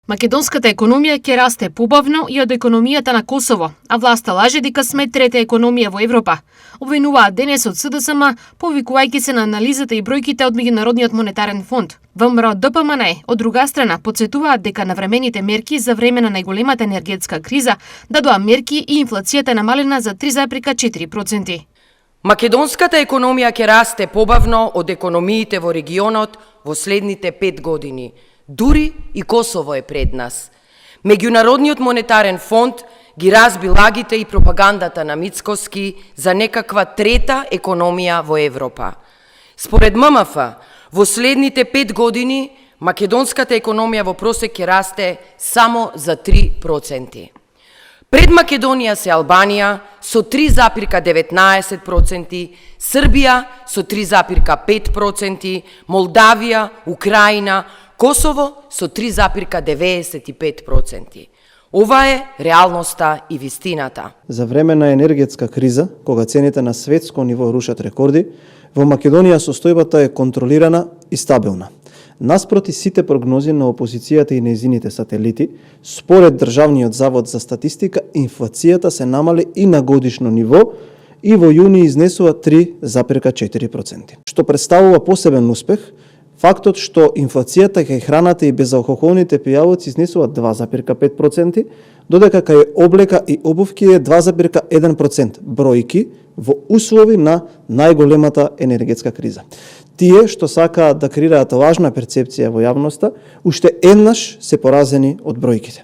Македонската економија ќе расте побавно и од економијата на Косово, а власта лаже дека сме трета економија во Европа. Обвинуваат денес од СДСМ, повикувајќи се на анализата и бројките од Меѓународниот монетарен фонд. ВМРО ДПМН, од друга страна, потсетуваат дека навремените мерки за време на најголемата енергетска криза дадоа мерки и инфлацијата намалена за 3,4%. Македонската економија ќе расте побавно од економиите во регионот во следните 5 години. Дури и Косово е пред нас. Меѓународниот монетарен фонд ги разби лагите и пропагандата на Мицкоски за некаква трета економија во Европа. Според ММФ, во следните 5 години македонската економија во просек ќе расте само за 3%. Пред Македонија се Албанија со 3,19%, Србија со 3,5%, Молдавија, Украина, Косово со 3,95%. Ова е реалноста и вистината. За време на енергетска криза, кога цените на светско ниво рушат рекорди, во Македонија состојбата е контролирана и стабилна. Наспроти сите прогнози на опозицијата и нејзините сателити, според Државниот завод за статистика, инфлацијата се намали и на годишно ниво и во јуни изнесува 3,4%. Што представува посебен успех, фактот што инфлацијата кај храната и безалкохолните пијалоци изнесува 2,5%, додека кај облека и обувки е 2,1%, бројки во услови на најголемата енергетска криза. Тие што сакаат да креираат лажна перцепција во јавноста, уште еднаш се поразени од бројките.